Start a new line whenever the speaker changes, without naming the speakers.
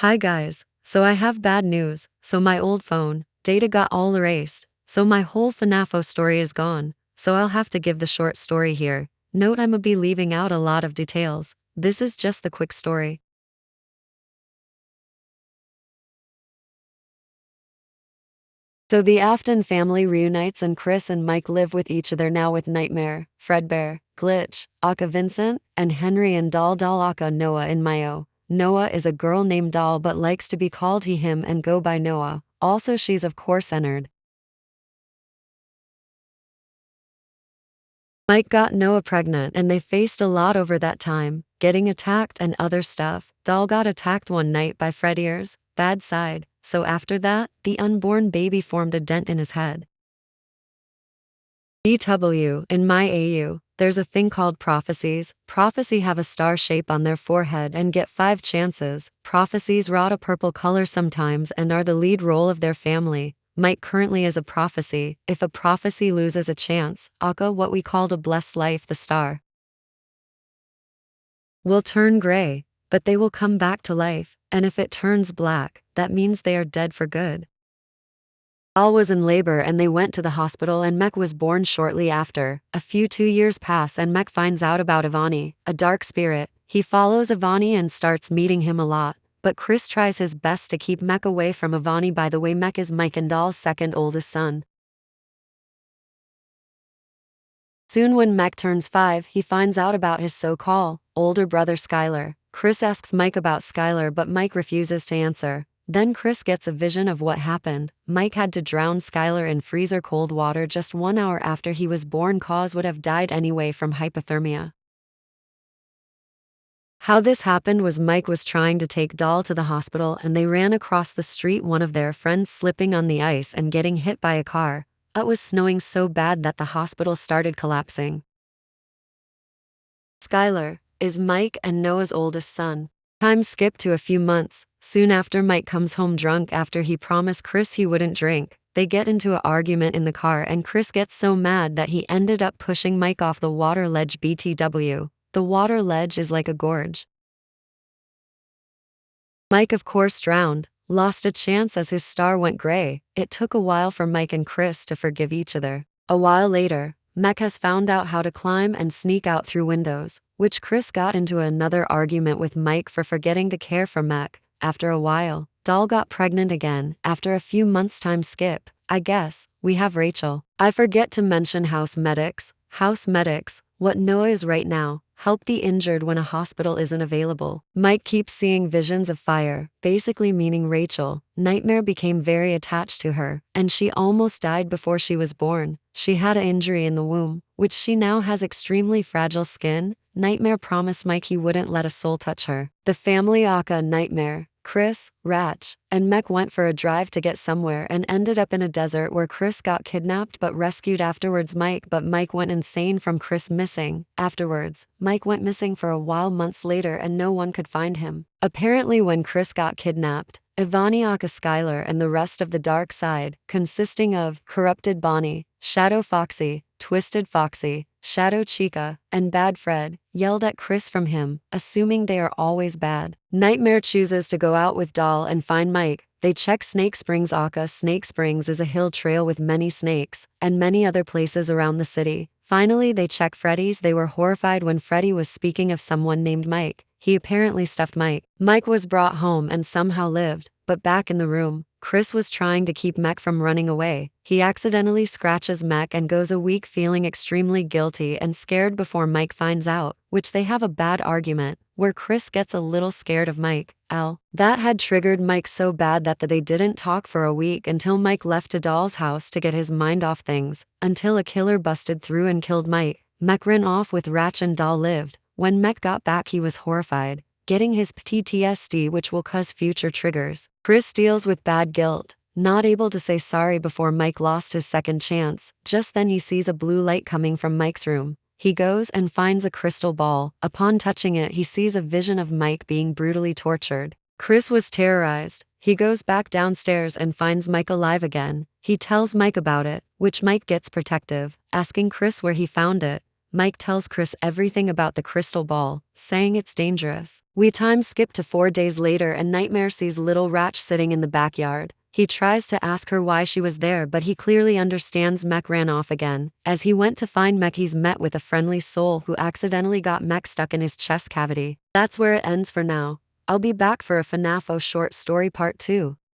Hi guys, so I have bad news. So my old phone, data got all erased. So my whole Fnaf story is gone. So I'll have to give the short story here. Note I'ma be leaving out a lot of details. This is just the quick story. So the Afton family reunites and Chris and Mike live with each other now with Nightmare, Fredbear, Glitch, Aka Vincent, and Henry and Doll Aka Noah in Mayo. Noah is a girl named Doll but likes to be called he him and go by Noah. Also she's of course entered. Mike got Noah pregnant and they faced a lot over that time, getting attacked and other stuff. Doll got attacked one night by Freddy's bad side, so after that, the unborn baby formed a dent in his head. BW, in my AU, there's a thing called prophecies. Prophecy have a star shape on their forehead and get 5 chances. Prophecies rot a purple color sometimes and are the lead role of their family. Mike currently is a prophecy. If a prophecy loses a chance, Aka what we called a blessed life the star will turn gray, but they will come back to life, and if it turns black, that means they are dead for good. Al was in labor and they went to the hospital and Mek was born shortly after. A few 2 years pass and Mek finds out about Ivani, a dark spirit. He follows Ivani and starts meeting him a lot, but Chris tries his best to keep Mek away from Ivani. By the way, Mek is Mike and Doll's second oldest son. Soon when Mek turns 5, he finds out about his so-called older brother Skylar. Chris asks Mike about Skylar but Mike refuses to answer. Then Chris gets a vision of what happened. Mike had to drown Skylar in freezer cold water just 1 hour after he was born, cause would have died anyway from hypothermia. How this happened was Mike was trying to take Doll to the hospital and they ran across the street, one of their friends slipping on the ice and getting hit by a car. It was snowing so bad that the hospital started collapsing. Skylar is Mike and Noah's oldest son. Time skipped to a few months. Soon after, Mike comes home drunk after he promised Chris he wouldn't drink. They get into an argument in the car and Chris gets so mad that he ended up pushing Mike off the water ledge. BTW. The water ledge is like a gorge. Mike of course drowned, lost a chance as his star went gray. It took a while for Mike and Chris to forgive each other. A while later, Mek has found out how to climb and sneak out through windows, which Chris got into another argument with Mike for forgetting to care for Mek. After a while, Doll got pregnant again. After a few months time skip, I guess, we have Rachel. I forget to mention house medics. House medics, what Noah is right now, help the injured when a hospital isn't available. Mike keeps seeing visions of fire, basically meaning Rachel. Nightmare became very attached to her, and she almost died before she was born. She had an injury in the womb, which she now has extremely fragile skin. Nightmare promised Mike he wouldn't let a soul touch her. The family Aka, Nightmare, Chris, Ratch, and Mek went for a drive to get somewhere and ended up in a desert where Chris got kidnapped but rescued afterwards but Mike went insane from Chris missing. Afterwards, Mike went missing for a while months later and no one could find him. Apparently when Chris got kidnapped, Ivani Aka Skylar and the rest of the dark side, consisting of Corrupted Bonnie, Shadow Foxy, Twisted Foxy, Shadow Chica, and Bad Fred, yelled at Chris from him, assuming they are always bad. Nightmare chooses to go out with Doll and find Mike. They check Snake Springs. Aka Snake Springs is a hill trail with many snakes, and many other places around the city. Finally they check Freddy's. They were horrified when Freddy was speaking of someone named Mike. He apparently stuffed Mike. Mike was brought home and somehow lived, but back in the room, Chris was trying to keep Mek from running away. He accidentally scratches Mek and goes a week feeling extremely guilty and scared before Mike finds out, which they have a bad argument, where Chris gets a little scared of Mike. That had triggered Mike so bad that they didn't talk for a week until Mike left to Doll's house to get his mind off things, until a killer busted through and killed Mike. Mek ran off with Ratch and Doll lived. When Mek got back he was horrified, getting his PTSD which will cause future triggers. Chris deals with bad guilt, not able to say sorry before Mike lost his second chance. Just then he sees a blue light coming from Mike's room. He goes and finds a crystal ball. Upon touching it he sees a vision of Mike being brutally tortured. Chris was terrorized. He goes back downstairs and finds Mike alive again. He tells Mike about it, which Mike gets protective, asking Chris where he found it. Mike tells Chris everything about the crystal ball, saying it's dangerous. We time skip to 4 days later and Nightmare sees little Ratch sitting in the backyard. He tries to ask her why she was there, but he clearly understands Mech ran off again. As he went to find Mech, he's met with a friendly soul who accidentally got Mech stuck in his chest cavity. That's where it ends for now. I'll be back for a Fnaf short story part 2.